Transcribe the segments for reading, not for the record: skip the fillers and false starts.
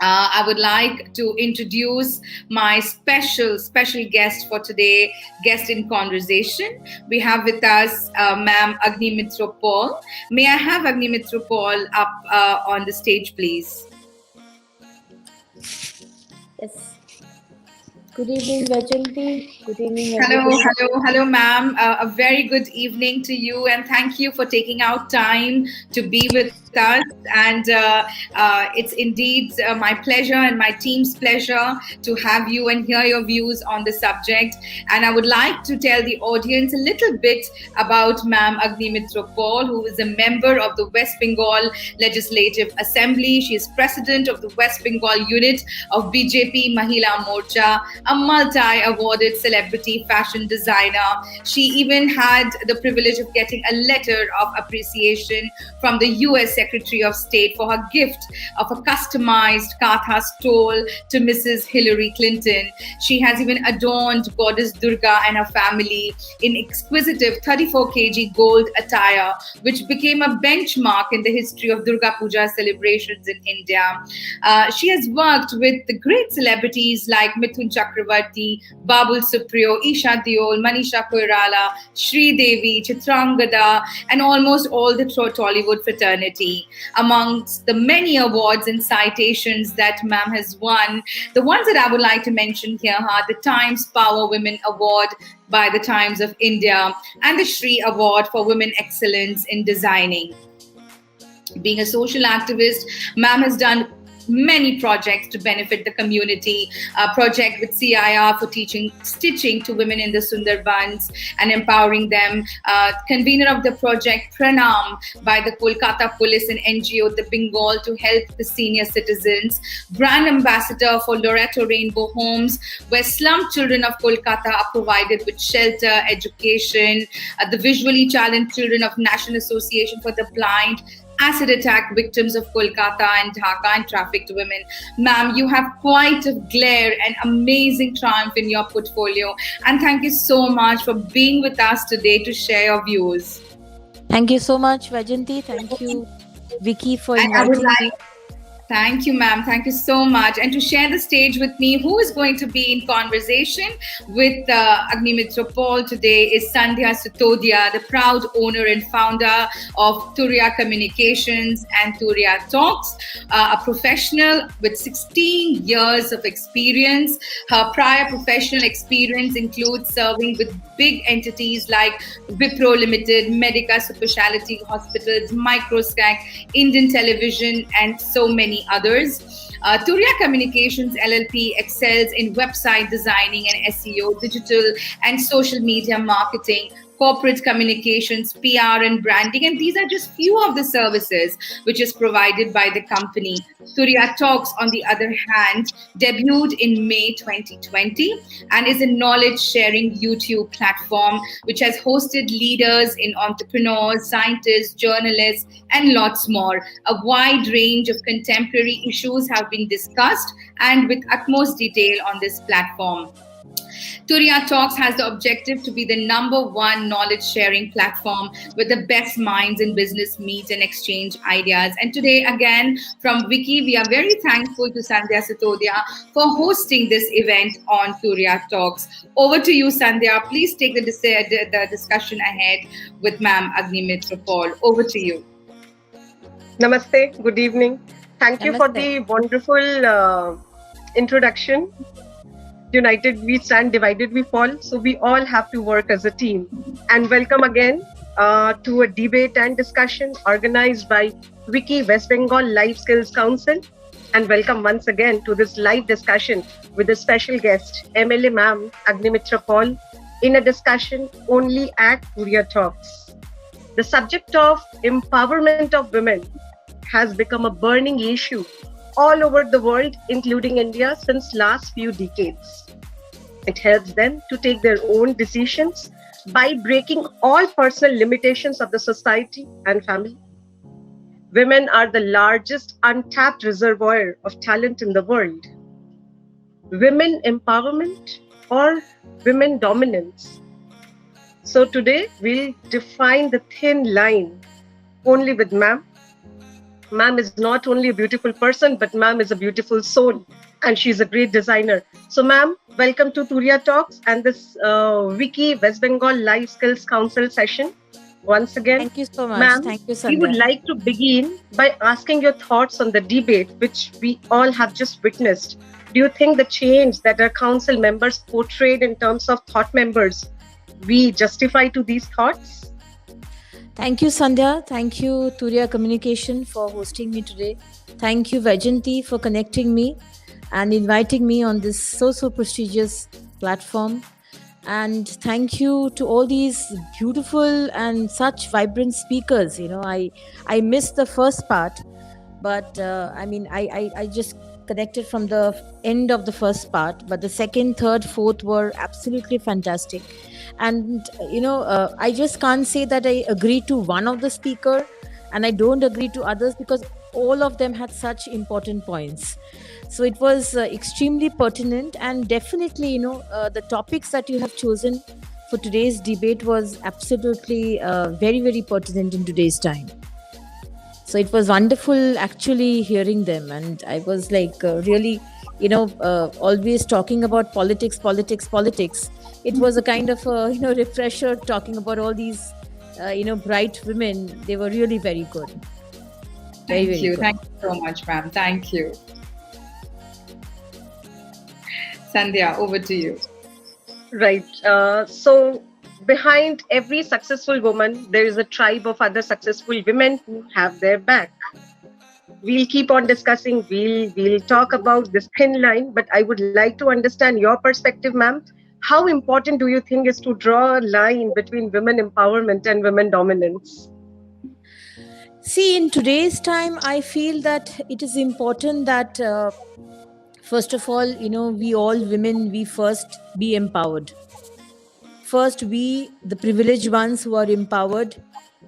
I would like to introduce my special guest for today, guest in conversation. We have with us Ma'am Agnimitra Paul. May I have Agnimitra Paul up on the stage, please? Yes. Good evening, Vajanti. Good evening, everybody. Hello, ma'am. A very good evening to you, and thank you for taking out time to be with us. And it's indeed my pleasure and my team's pleasure to have you and hear your views on the subject. And I would like to tell the audience a little bit about Ma'am Agnimitra Paul, who is a member of the West Bengal Legislative Assembly. She is president of the West Bengal unit of BJP Mahila Morcha, a multi-awarded celebrity fashion designer. She even had the privilege of getting a letter of appreciation from the US Secretary of State for her gift of a customized Katha stole to Mrs. Hillary Clinton. She has even adorned Goddess Durga and her family in exquisite 34 kg gold attire, which became a benchmark in the history of Durga Puja celebrations in India. She has worked with the great celebrities like Mithun Chakravarti, Babul Supriyo, Isha Deol, Manisha Koirala, Sri Devi, Chitrangada, and almost all the Tollywood fraternity. Amongst the many awards and citations that ma'am has won, the ones that I would like to mention here are the Times Power Women Award by the Times of India and the Shri Award for Women Excellence in Designing. Being a social activist, ma'am has done many projects to benefit the community. A project with CIR for teaching stitching to women in the Sundarbans and empowering them. Convener of the project Pranam by the Kolkata Police and NGO the Bengal to help the senior citizens. Brand ambassador for Loreto Rainbow Homes, where slum children of Kolkata are provided with shelter, education. The visually challenged children of National Association for the Blind, acid attack victims of Kolkata and Dhaka, and trafficked women. Ma'am, you have quite a glare and amazing triumph in your portfolio. And thank you so much for being with us today to share your views. Thank you so much, Vajanti. Thank you, Vicky, for inviting me. Thank you, ma'am. Thank you so much. And to share the stage with me, who is going to be in conversation with Agnimitra Paul today is Sandhya Sitodia, the proud owner and founder of Turiya Communications and Turiya Talks, a professional with 16 years of experience. Her prior professional experience includes serving with big entities like Wipro Limited, Medica Specialty Hospitals, Microstack, Indian Television, and so many others. Turiya Communications LLP excels in website designing and SEO, digital and social media marketing, corporate communications, PR and branding, and these are just few of the services which is provided by the company. Turiya Talks, on the other hand, debuted in May 2020 and is a knowledge-sharing YouTube platform which has hosted leaders in entrepreneurs, scientists, journalists, and lots more. A wide range of contemporary issues have been discussed and with utmost detail on this platform. Turiya Talks has the objective to be the #1 knowledge-sharing platform where the best minds in business meet and exchange ideas. And today, again, from WICCI, we are very thankful to Sandhya Sitodia for hosting this event on Turiya Talks. Over to you, Sandhya. Please take the discussion ahead with Ma'am Agnimitra Paul. Over to you. Namaste. Good evening. Thank you for the wonderful introduction. United we stand, divided we fall. So we all have to work as a team. And welcome again to a debate and discussion organized by WICCI West Bengal Life Skills Council. And welcome once again to this live discussion with a special guest, MLA Ma'am Agnimitra Paul, in a discussion only at Turiya Talks. The subject of empowerment of women has become a burning issue all over the world, including India, since last few decades. It helps them to take their own decisions by breaking all personal limitations of the society and family. Women are the largest untapped reservoir of talent in the world. Women empowerment or women dominance? So today we'll define the thin line only with ma'am. Ma'am is not only a beautiful person, but ma'am is a beautiful soul, and she's a great designer. So, ma'am, welcome to Turiya Talks and this WICCI West Bengal Life Skills Council session. Once again, Thank you so much. ma'am, Thank you, we would Sandhya. like to begin by asking your thoughts on the debate which we all have just witnessed. Do you think the change that our council members portrayed in terms of thought members, we justify to these thoughts? Thank you, Sandhya. Thank you, Turiya Communication, for hosting me today. Thank you, Vajanti, for connecting me and inviting me on this so prestigious platform. And thank you to all these beautiful and such vibrant speakers. I missed the first part, but I just connected from the end of the first part, but the second, third, fourth were absolutely fantastic. And I just can't say that I agree to one of the speaker and I don't agree to others, because all of them had such important points. So it was extremely pertinent, and definitely the topics that you have chosen for today's debate was absolutely very pertinent in today's time. So it was wonderful actually hearing them, and I was like really always talking about politics. It was a kind of refresher, talking about all these bright women. They were really very good. Thank you. Thank you so much, ma'am. Thank you. Sandhya, over to you. Right. So behind every successful woman, there is a tribe of other successful women who have their back. We'll keep on discussing. We'll talk about this thin line, but I would like to understand your perspective, ma'am. How important do you think is to draw a line between women empowerment and women dominance? See, in today's time, I feel that it is important that first of all, we all women, we first be empowered. First, we, the privileged ones who are empowered,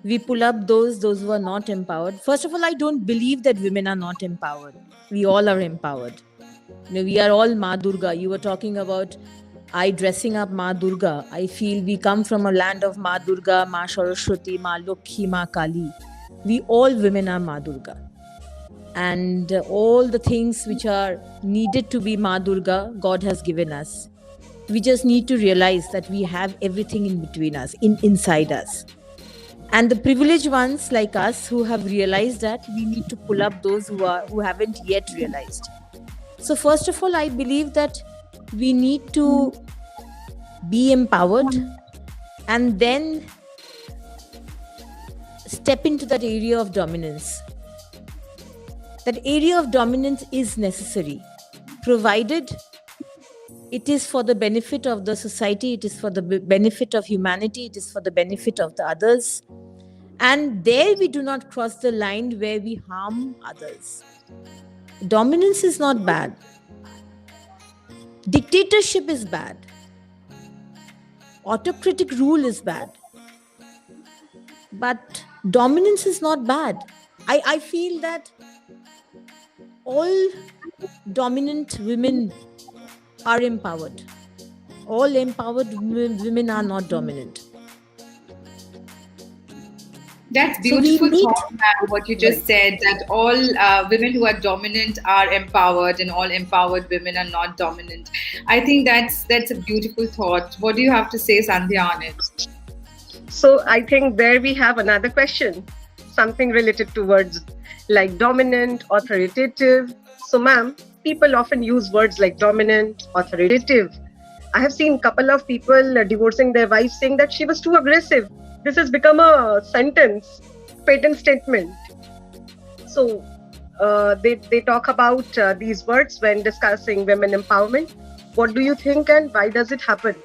we pull up those who are not empowered. First of all, I don't believe that women are not empowered. We all are empowered. We are all Ma Durga. You were talking about I dressing up Ma Durga. I feel we come from a land of Ma Durga, Ma Saraswati, Ma Lokhi, Ma Kali. We all women are Ma Durga. And all the things which are needed to be Ma Durga, God has given us. We just need to realize that we have everything in between us, inside us. And the privileged ones like us who have realized that, we need to pull up those who haven't yet realized. So first of all, I believe that we need to be empowered and then step into that area of dominance. That area of dominance is necessary, provided it is for the benefit of the society, it is for the benefit of humanity, it is for the benefit of the others. And there we do not cross the line where we harm others. Dominance is not bad. Dictatorship is bad. Autocratic rule is bad. But dominance is not bad. I feel that all dominant women are empowered. All empowered women are not dominant. That's beautiful thought, ma'am, what you just said, that all women who are dominant are empowered and all empowered women are not dominant. I think that's a beautiful thought. What do you have to say, Sandhya, on it? So I think there we have another question, something related to words like dominant, authoritative. So ma'am, people often use words like dominant, authoritative. I have seen a couple of people divorcing their wives saying that she was too aggressive. This has become a sentence, patent statement. So they talk about these words when discussing women empowerment. What do you think and why does it happen?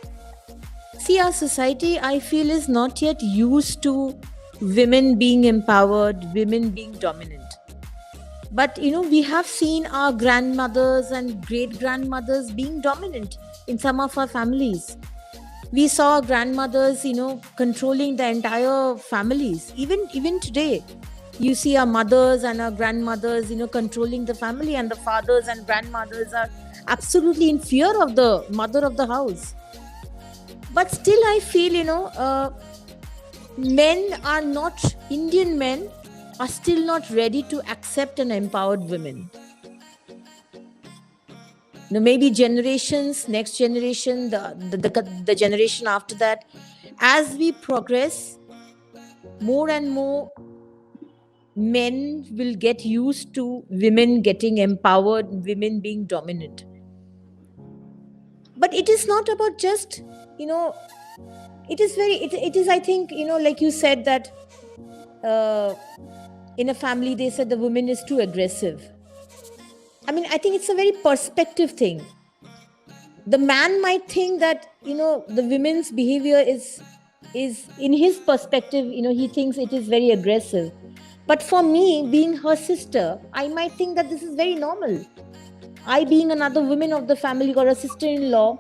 See, our society, I feel, is not yet used to women being empowered, women being dominant. But, we have seen our grandmothers and great-grandmothers being dominant in some of our families. We saw grandmothers, controlling the entire families. Even today, you see our mothers and our grandmothers, controlling the family, and the fathers and grandmothers are absolutely in fear of the mother of the house. But still, I feel, Indian men are still not ready to accept an empowered women. Maybe generations, next generation, the generation after that, as we progress, more and more men will get used to women getting empowered, women being dominant. But it is not about just, it is, I think, like you said that in a family, they said the woman is too aggressive. I mean, I think it's a very perspective thing. The man might think that, the women's behavior is in his perspective, he thinks it is very aggressive. But for me, being her sister, I might think that this is very normal. I, being another woman of the family or a sister-in-law,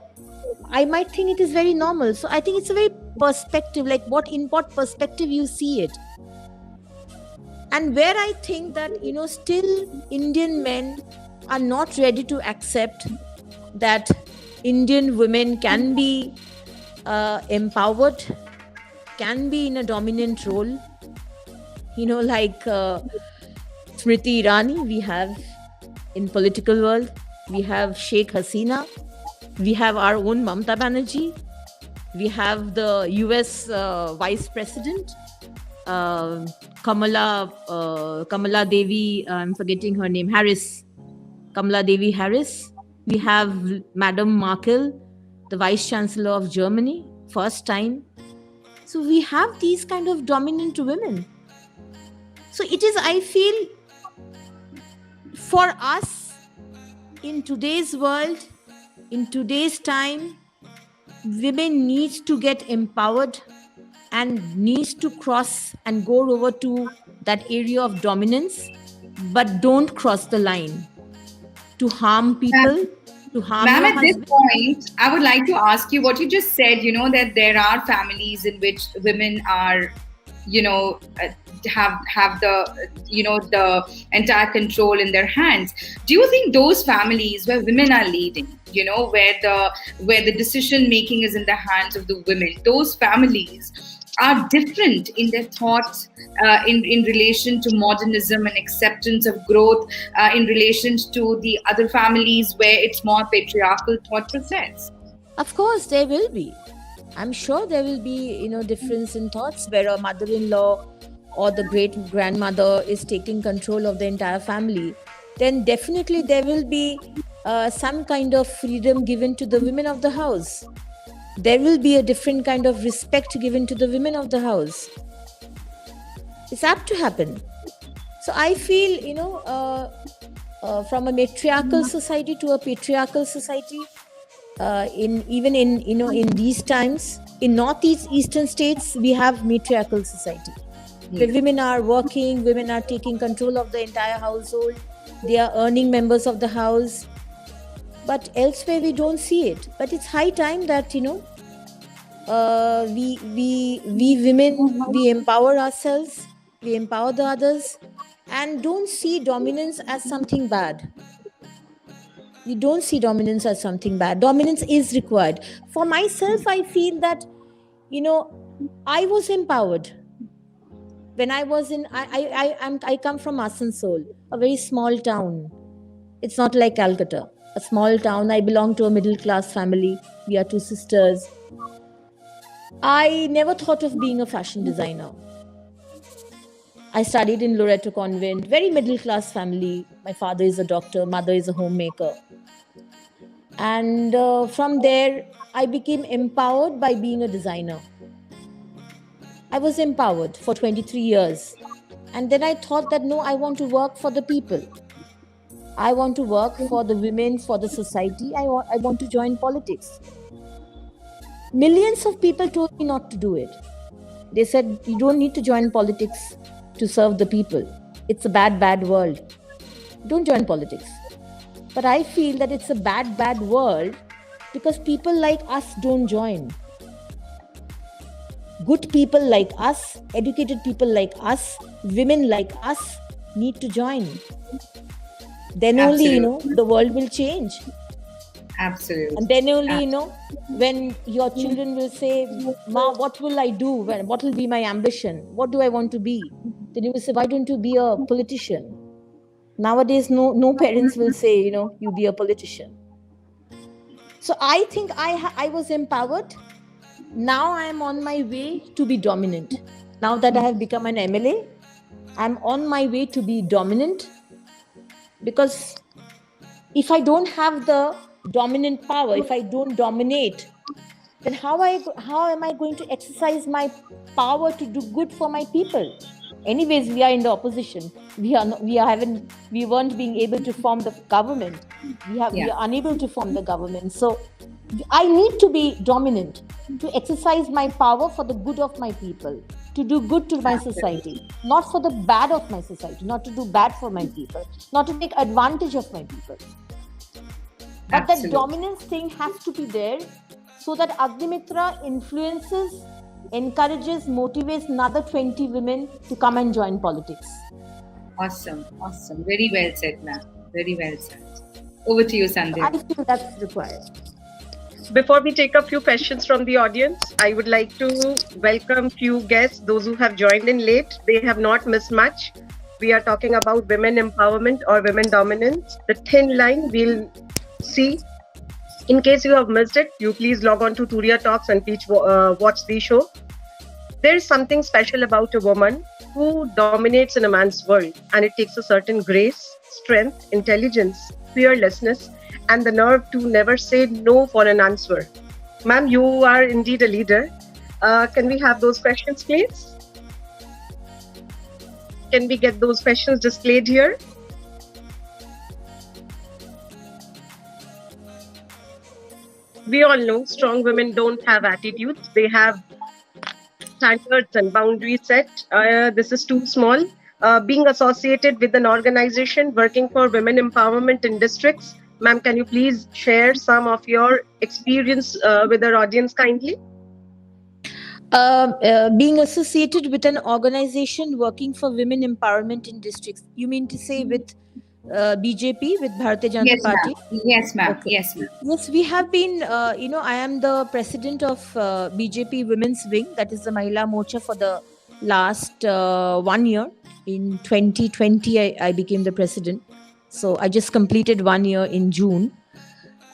I might think it is very normal. So I think it's a very perspective, like in what perspective you see it. And where I think that, still Indian men are not ready to accept that Indian women can be empowered, can be in a dominant role. Like Smriti Irani, we have in political world, we have Sheikh Hasina, we have our own Mamata Banerjee, we have the US Vice President, Kamala Devi, I'm forgetting her name, Kamala Devi Harris. We have Madam Merkel, the Vice Chancellor of Germany, first time. So we have these kind of dominant women. So it is, I feel, for us in today's world, in today's time, women needs to get empowered and needs to cross and go over to that area of dominance, but don't cross the line to harm people, to harm Ma'am, your at this husband. point, I would like to ask you what you just said, that there are families in which women are, have the, the entire control in their hands. Do you think those families where women are leading, where the decision making is in the hands of the women, those families are different in their thoughts in relation to modernism and acceptance of growth in relation to the other families where it's more patriarchal thought process? Of course, there will be. I'm sure there will be, difference in thoughts where a mother-in-law or the great-grandmother is taking control of the entire family. Then definitely there will be some kind of freedom given to the women of the house. There will be a different kind of respect given to the women of the house. It's apt to happen. So I feel, from a matriarchal society to a patriarchal society, in these times, in northeastern states, we have matriarchal society. The women are working, women are taking control of the entire household, they are earning members of the house. But elsewhere we don't see it. But it's high time that, we women, we empower ourselves, we empower the others, and don't see dominance as something bad. We don't see dominance as something bad. Dominance is required. For myself, I feel that, I was empowered. When I was I come from Asansol, a very small town. It's not like Calcutta. A small town. I belong to a middle class family. We are two sisters. I never thought of being a fashion designer. I studied in Loreto Convent, very middle class family. My father is a doctor, mother is a homemaker. And from there, I became empowered by being a designer. I was empowered for 23 years. And then I thought that, no, I want to work for the people. I want to work for the women, for the society. I want to join politics. Millions of people told me not to do it. They said, you don't need to join politics to serve the people. It's a bad, bad world. Don't join politics. But I feel that it's a bad, bad world because people like us don't join. Good people like us, educated people like us, women like us need to join. Then Absolutely. only, the world will change. Absolutely. And then only, when your children will say, Ma, what will I do? What will be my ambition? What do I want to be? then you will say, why don't you be a politician? Nowadays, no parents will say, you be a politician. So I think I was empowered. Now I am on my way to be dominant. Now that I have become an MLA, I'm on my way to be dominant, because if I don't have the dominant power, if I don't dominate, then how am I going to exercise my power to do good for my people? Anyways, we are in the opposition. We weren't being able to form the government. We are unable to form the government. So I need to be dominant to exercise my power for the good of my people, to do good to my society, not for the bad of my society, not to do bad for my people, not to take advantage of my people. But that dominance thing has to be there, so that agnimitra influences, encourages, motivates another 20 women to come and join politics. Awesome. Very well said, ma'am. Very well said. Over to you, Sandhya. I feel that's required. Before we take a few questions from the audience, I would like to welcome few guests, those who have joined in late. They have not missed much. We are talking about women empowerment or women dominance. The thin line we'll see. In case you have missed it, you please log on to Turiya Talks and please watch the show. There is something special about a woman who dominates in a man's world, and it takes a certain grace, strength, intelligence, fearlessness, and the nerve to never say no for an answer. Ma'am, you are indeed a leader. Can we have those questions, please? Can we get those questions displayed here? We all know strong women don't have attitudes. They have standards and boundaries set. This is too small. Being associated with an organization working for women empowerment in districts, ma'am, can you please share some of your experience with our audience kindly? Being associated with an organization working for women empowerment in districts, you mean to say with BJP, with Bharatiya Janata Party? Yes, ma'am. Okay. Yes, ma'am. Yes, we have been, I am the president of BJP Women's Wing, that is the Mahila Morcha, for the last 1 year. In 2020, I became the president. So I just completed 1 year in June.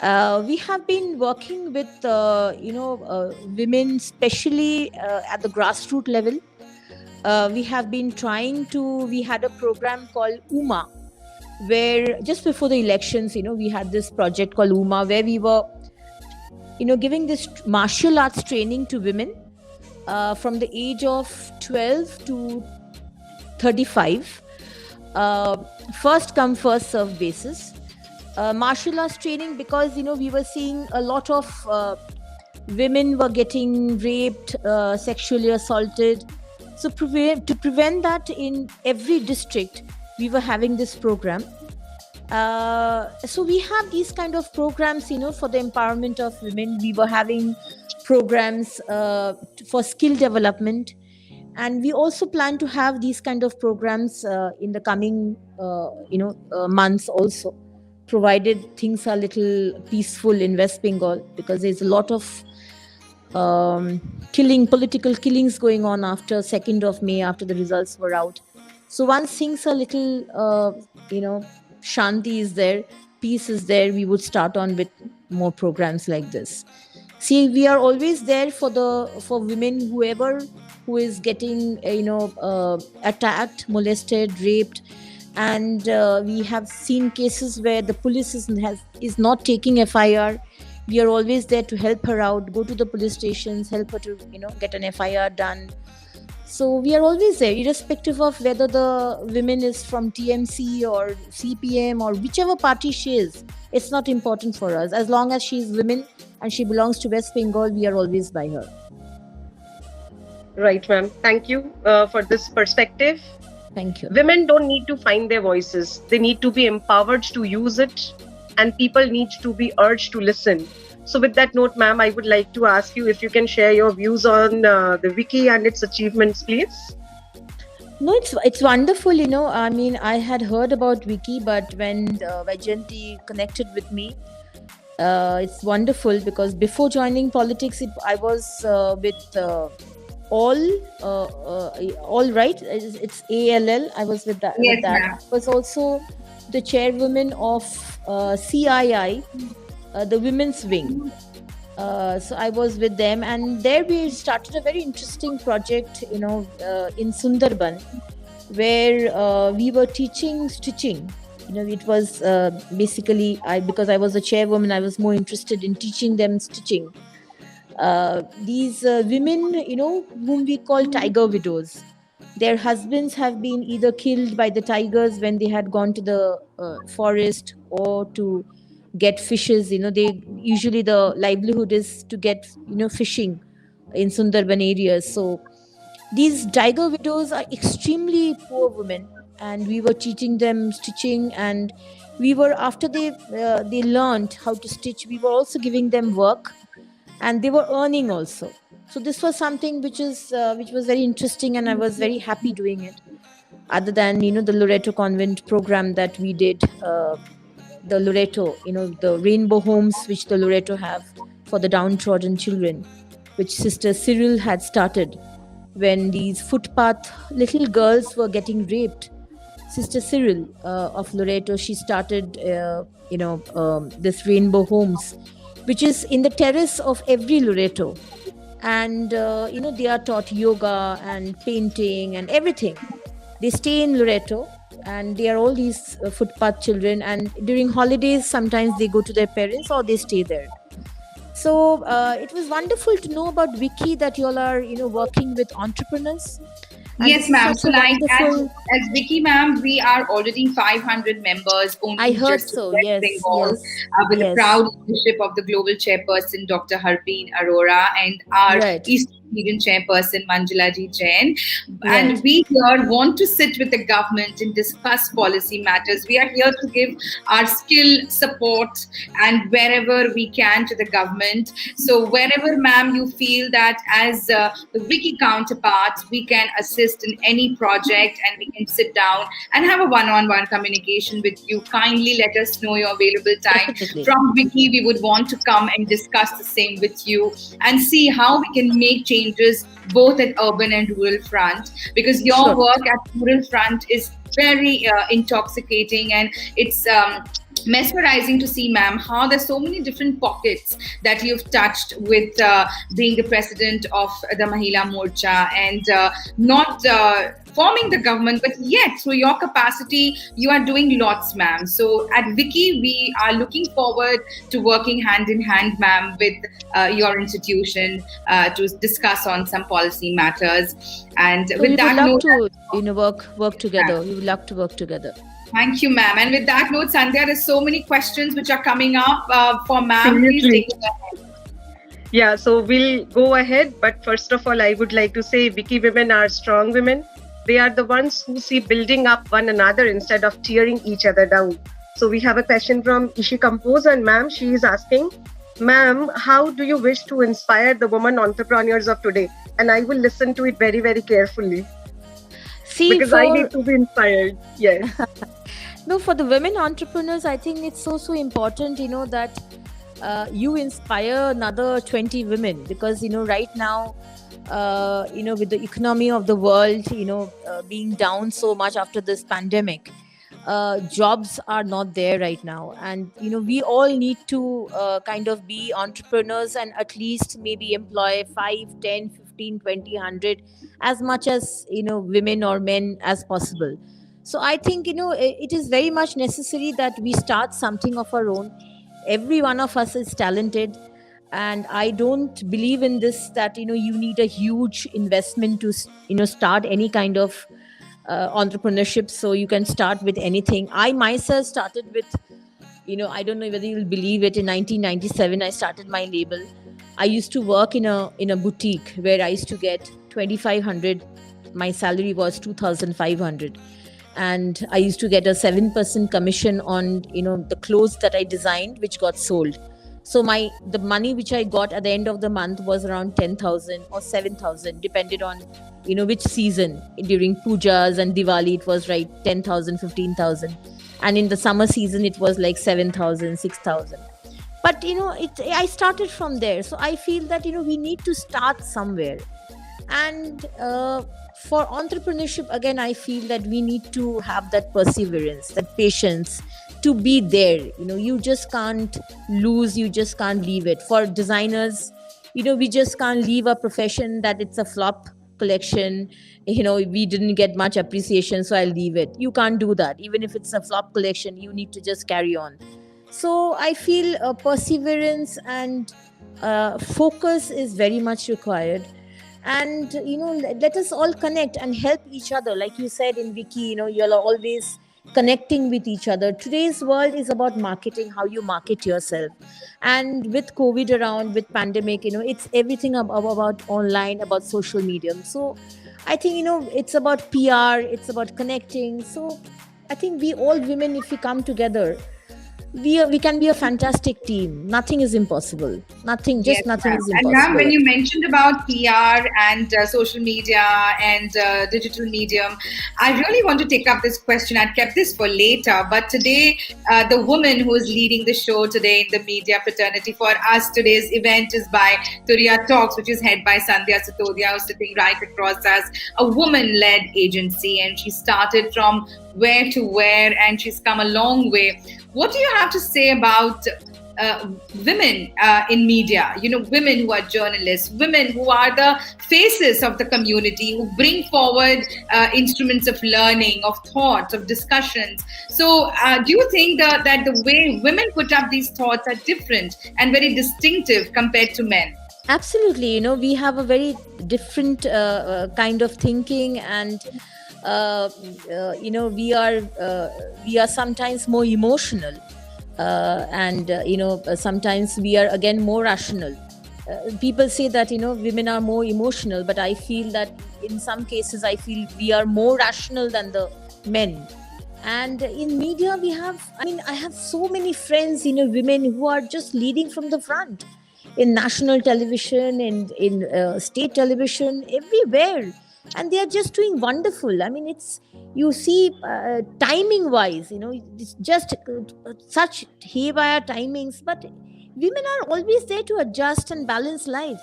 We have been working with, women, especially at the grassroots level. We have been we had a program called UMA, where just before the elections, we had this project called UMA, where we were, giving this martial arts training to women from the age of 12 to 35. First come, first serve basis. Martial arts training, because, we were seeing a lot of women were getting raped, sexually assaulted. So to prevent that in every district, we were having this program. So we have these kind of programs, for the empowerment of women. We were having programs for skill development. And we also plan to have these kind of programs in the coming, months also, provided things are a little peaceful in West Bengal, because there's a lot of political killings going on after 2nd of May, after the results were out. So once things are little, shanti is there, peace is there, we would start on with more programs like this. See, we are always there for women, whoever who is getting, attacked, molested, raped. And we have seen cases where the police is not taking FIR. We are always there to help her out, go to the police stations, help her to, get an FIR done. So we are always there, irrespective of whether the women is from TMC or CPM or whichever party she is. It's not important for us. As long as she is women and she belongs to West Bengal, we are always by her. Right, ma'am. Thank you for this perspective. Thank you. Women don't need to find their voices. They need to be empowered to use it, and people need to be urged to listen. So with that note, ma'am, I would like to ask you if you can share your views on the WICCI and its achievements, please. No, it's wonderful, I mean, I had heard about WICCI, but when Vajanti connected with me, it's wonderful, because before joining politics, I was with all right. It's ALL. I was with that. Yes, ma'am. I was also the chairwoman of CII, the women's wing. So I was with them, and there we started a very interesting project, in Sundarban, where we were teaching stitching. It was basically, because I was the chairwoman, I was more interested in teaching them stitching. These women, whom we call tiger widows, their husbands have been either killed by the tigers when they had gone to the forest, or to get fishes. They usually, the livelihood is to get fishing in Sundarban areas. So these tiger widows are extremely poor women, and we were teaching them stitching, and we were, after they learned how to stitch, we were also giving them work, and they were earning also. So this was something which was very interesting, and I was very happy doing it. Other than the Loreto Convent program that we did, the Loreto, the rainbow homes which the Loreto have for the downtrodden children, which Sister Cyril had started when these footpath little girls were getting raped. Sister Cyril of Loreto, she started this rainbow homes, which is in the terrace of every Loreto, and they are taught yoga and painting and everything. They stay in Loreto, and they are all these footpath children, and during holidays sometimes they go to their parents or they stay there. So it was wonderful to know about WICCI, that you all are working with entrepreneurs. And yes, ma'am. So like as WICCI, ma'am, we are already 500 members only. I heard just so. West Yes, Bengal, yes, with the proud leadership of the global chairperson, Dr. Harbeen Arora, and our East Indian chairperson, Manjula Ji Jain. And we here want to sit with the government and discuss policy matters. We are here to give our skill support and wherever we can to the government. So wherever, ma'am, you feel that as the WICCI counterparts, we can assist in any project, and we can sit down and have a one-on-one communication with you. Kindly let us know your available time. From WICCI, we would want to come and discuss the same with you and see how we can make changes both at urban and rural front, because your work at rural front is very intoxicating, and it's mesmerizing to see, ma'am, how there's so many different pockets that you've touched with being the president of the Mahila Morcha, and not forming the government, but yet through your capacity you are doing lots, ma'am. So at WICCI, we are looking forward to working hand in hand, ma'am, with your institution to discuss on some policy matters. And so with that note, work together. We would love to work together. Thank you, ma'am. And with that note, Sandhya, there's so many questions which are coming up for ma'am. Please take it ahead. Yeah, so we'll go ahead. But first of all, I would like to say WICCI women are strong women. They are the ones who see building up one another instead of tearing each other down. So we have a question from Ishi Compose, and ma'am, she is asking, ma'am, how do you wish to inspire the women entrepreneurs of today? And I will listen to it very, very carefully. Because I need to be inspired. Yes. No, for the women entrepreneurs, I think it's so important, that you inspire another 20 women, because, right now, with the economy of the world, being down so much after this pandemic, jobs are not there right now. And, we all need to kind of be entrepreneurs and at least maybe employ 5, 10, 15, 20, 100, as much as, women or men as possible. So I think, it is very much necessary that we start something of our own. Every one of us is talented. And I don't believe in this, that, you need a huge investment to, start any kind of entrepreneurship. So you can start with anything. I myself started with, I don't know whether you'll believe it, in 1997, I started my label. I used to work in a boutique where I used to get 2,500. My salary was 2,500. And I used to get a 7% commission on, the clothes that I designed, which got sold. So the money which I got at the end of the month was around 10,000 or 7,000, depended on, which season. During pujas and Diwali, it was 10,000, 15,000. And in the summer season, it was like 7,000, 6,000. But, I started from there. So I feel that, we need to start somewhere. And for entrepreneurship, again, I feel that we need to have that perseverance, that patience to be there. You just can't lose, you just can't leave it. For designers, we just can't leave a profession that it's a flop collection. We didn't get much appreciation, so I'll leave it. You can't do that. Even if it's a flop collection, you need to just carry on. So I feel perseverance and focus is very much required. And let us all connect and help each other. Like you said in WICCI, you're always connecting with each other. Today's world is about marketing, how you market yourself. And with COVID around, with pandemic, it's everything about online, about social media. So I think it's about PR, it's about connecting. So I think we all women, if we come together, we can be a fantastic team. Nothing is impossible. Nothing is impossible. And ma'am, when you mentioned about PR and social media and digital medium, I really want to take up this question. I'd kept this for later, but today, the woman who is leading the show today in the media fraternity for us, today's event is by Turiya Talks, which is head by Sandhya Satodia, who's sitting right across us, a woman-led agency, and she started from where to where, and she's come a long way. What do you have to say about women in media? Women who are journalists, women who are the faces of the community, who bring forward instruments of learning, of thought, of discussions. So do you think that the way women put up these thoughts are different and very distinctive compared to men? Absolutely. We have a very different kind of thinking, and we are sometimes more emotional, and sometimes we are again more rational. People say that women are more emotional, but I feel that in some cases I feel we are more rational than the men. And in media I have so many friends, women who are just leading from the front in national television and in state television, everywhere. And they are just doing wonderful. It's, you see, timing wise, it's just such haywire timings, but women are always there to adjust and balance life.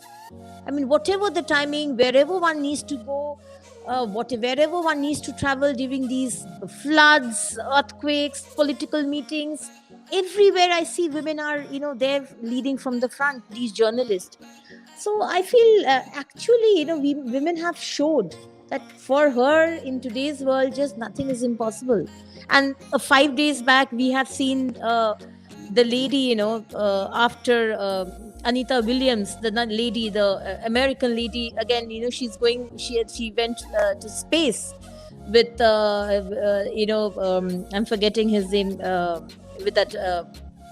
Whatever the timing, wherever one needs to go, wherever one needs to travel during these floods, earthquakes, political meetings, everywhere I see women are, they're leading from the front, these journalists. So I feel actually, women have showed that for her in today's world, just nothing is impossible. And 5 days back, we have seen the lady, after Anita Williams, the lady, the American lady, again, she went to space with, I'm forgetting his name, with that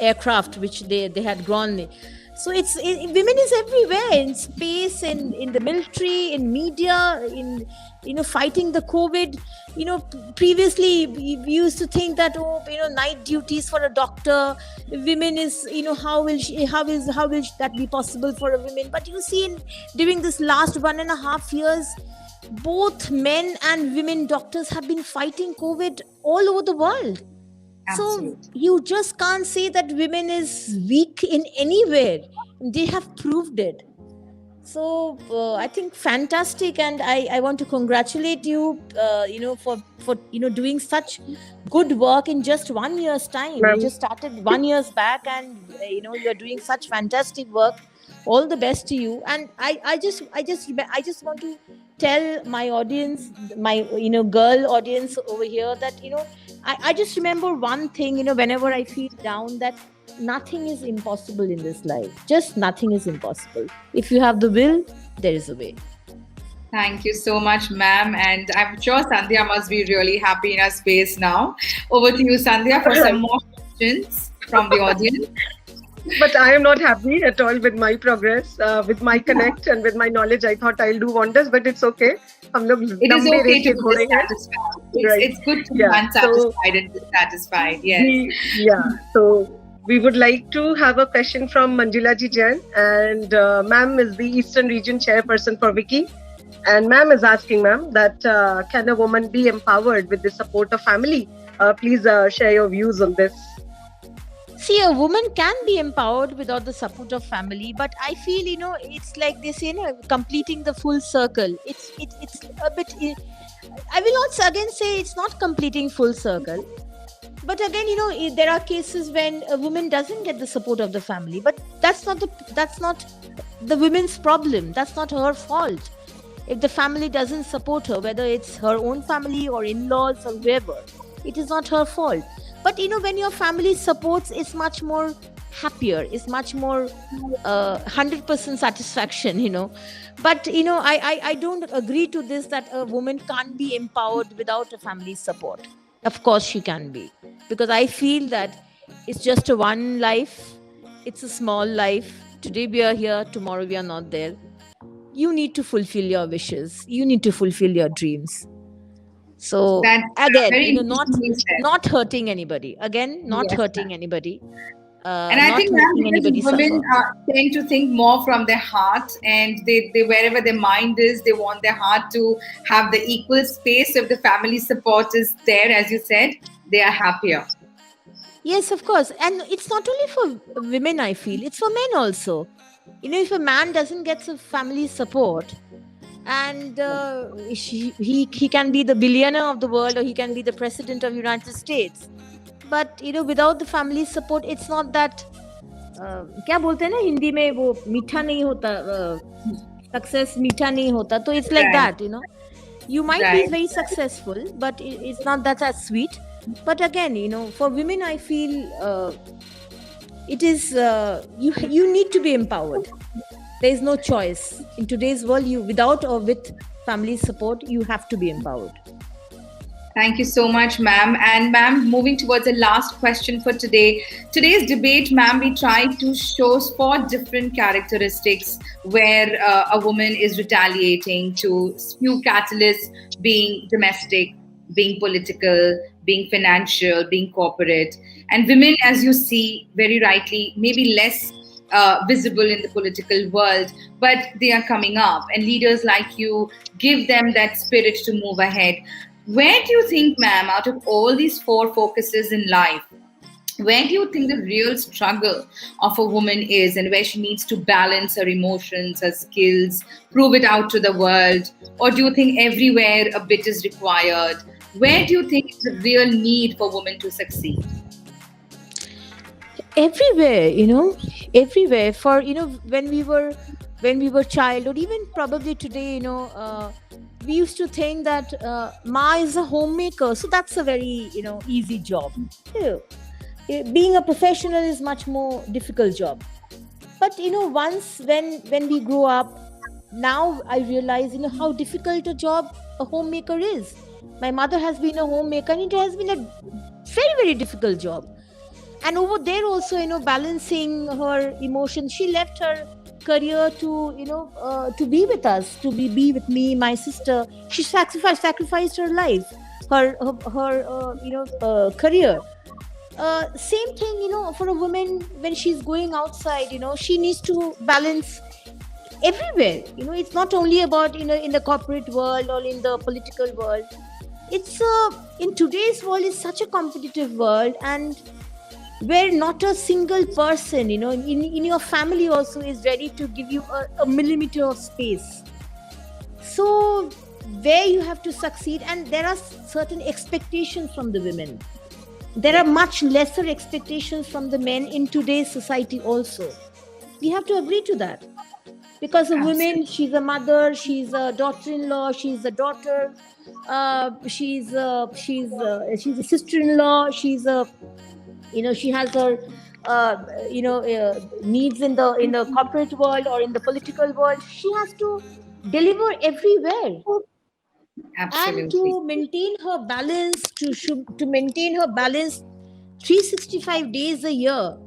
aircraft which they had gone. So women is everywhere, in space, in the military, in media, in fighting the COVID. Previously we used to think that night duties for a doctor, women is how will that be possible for a woman? But you see, during this last 1.5 years, both men and women doctors have been fighting COVID all over the world. Absolutely. So you just can't say that women is weak in anywhere. They have proved it. So I think fantastic, and I want to congratulate you, for doing such good work in just 1 year's time. You just started 1 year back, and you are doing such fantastic work. All the best to you. And I just want to tell my audience, my girl audience over here, that I just remember one thing, whenever I feel down, that nothing is impossible in this life. Just nothing is impossible. If you have the will, there is a way. Thank you so much, ma'am. And I'm sure Sandhya must be really happy in her space now. Over to you, Sandhya, for some more questions from the audience. But I am not happy at all with my progress, with my connect and with my knowledge. I thought I'll do wonders, but it's okay. It is okay to be dissatisfied. It's good to be unsatisfied and dissatisfied. Yes. So we would like to have a question from Manjula Ji Jain, and ma'am is the Eastern Region Chairperson for WICCI. And ma'am is asking, ma'am, that can a woman be empowered with the support of family? Please share your views on this. See, a woman can be empowered without the support of family, but I feel, it's like they say, completing the full circle. It's a bit. I will also again say it's not completing full circle. But again, there are cases when a woman doesn't get the support of the family, but that's not the women's problem. That's not her fault. If the family doesn't support her, whether it's her own family or in-laws or whoever, it is not her fault. But when your family supports, it's much more happier. It's much more 100% satisfaction. But I don't agree to this that a woman can't be empowered without a family support. Of course she can be, because I feel that it's just a one life. It's a small life. Today we are here, tomorrow we are not there. You need to fulfill your wishes. You need to fulfill your dreams. So again, not hurting anybody. Again, not hurting anybody. And I think because women tend to think more from their heart, and they wherever their mind is, they want their heart to have the equal space. If the family support is there, as you said, they are happier. Yes, of course. And it's not only for women, I feel. It's for men also. If a man doesn't get some family support, and he can be the billionaire of the world, or he can be the president of the United States. But without the family support, it's not that क्या बोलते हैं ना हिंदी में वो मीठा नहीं होता, success मीठा नहीं होता. So it's like that, you might be very successful, but it's not that as sweet. But again, for women, I feel it is you need to be empowered. There is no choice in today's world. You without or with family support, you have to be empowered. Thank you so much, ma'am. And ma'am, moving towards the last question for today. Today's debate, ma'am, we tried to show 4 different characteristics where a woman is retaliating to few catalysts, being domestic, being political, being financial, being corporate. And women, as you see very rightly, maybe less visible in the political world, but they are coming up. And leaders like you give them that spirit to move ahead. Where do you think, ma'am, out of all these 4 focuses in life, where do you think the real struggle of a woman is, and where she needs to balance her emotions, her skills, prove it out to the world? Or do you think everywhere a bit is required? Where do you think is the real need for women to succeed? Everywhere, everywhere. For, when we were child, or even probably today, we used to think that Ma is a homemaker, so that's a very easy job. Being a professional is much more difficult job. But once when we grow up, now I realize how difficult a job a homemaker is. My mother has been a homemaker, and it has been a very, very difficult job. And over there also, balancing her emotions, she left her career to be with us, to be with me, my sister. She sacrificed her life, her career. Same thing, for a woman when she's going outside, she needs to balance everywhere. It's not only about in the corporate world or in the political world. It's in today's world, it's such a competitive world, and where not a single person, in your family also is ready to give you a millimeter of space. So where you have to succeed, and there are certain expectations from the women. There are much lesser expectations from the men in today's society also. We have to agree to that. Because a woman, she's a mother, she's a daughter-in-law, she's a daughter, she's a sister-in-law, she's a she has her needs in the corporate world or in the political world. She has to deliver everywhere. Absolutely. And to maintain her balance, to maintain her balance 365 days a year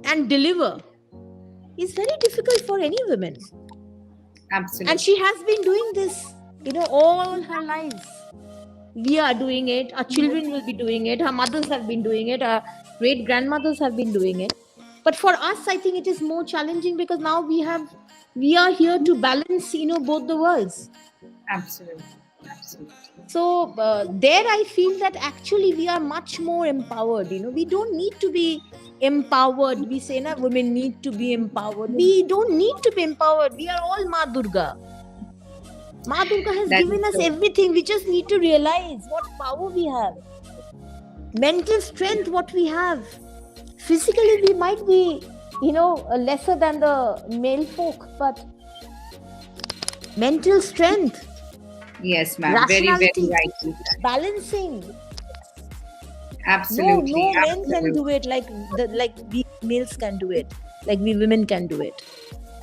and deliver is very difficult for any woman. Absolutely. And she has been doing this all her lives. We are doing it, our children will be doing it, our mothers have been doing it, our great grandmothers have been doing it. But for us, I think it is more challenging, because now we are here to balance both the worlds. Absolutely. So there I feel that actually we are much more empowered. We don't need to be empowered. We say na women need to be empowered. We don't need to be empowered. We are all Ma Durga. Ma Durga has given us everything. We just need to realize what power we have. Mental strength, what we have. Physically, we might be, lesser than the male folk, but mental strength. Yes, ma'am. Very, very right. Balancing. Absolutely. No men can do it like we males can do it, like we women can do it.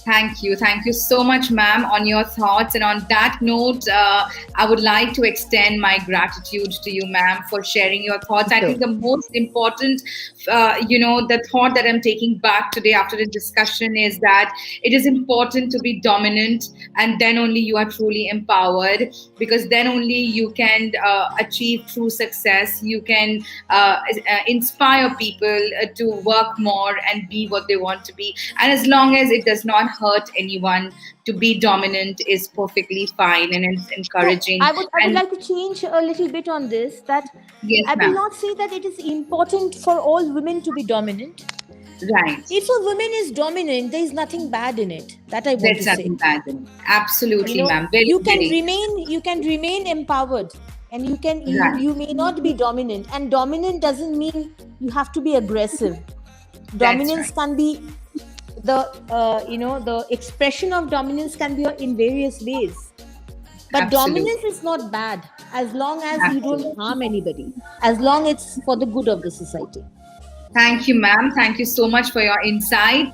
Thank you so much, ma'am, on your thoughts. And on that note, I would like to extend my gratitude to you, ma'am, for sharing your thoughts. I think the most important, the thought that I'm taking back today after the discussion is that it is important to be dominant, and then only you are truly empowered, because then only you can achieve true success. You can inspire people to work more and be what they want to be. And as long as it does not hurt anyone, to be dominant is perfectly fine, and it's encouraging. So I would like to change a little bit on this, that yes, I will not say that it is important for all women to be dominant. Right. If a woman is dominant, there is nothing bad in it. That I want to say. There's nothing bad in it. Absolutely, ma'am. You can remain empowered, and you may not be dominant. And dominant doesn't mean you have to be aggressive. Dominance can be the expression of dominance can be in various ways. But dominance is not bad, as long as you don't harm anybody, as long it's for the good of the society. Thank you, ma'am. Thank you so much for your insight.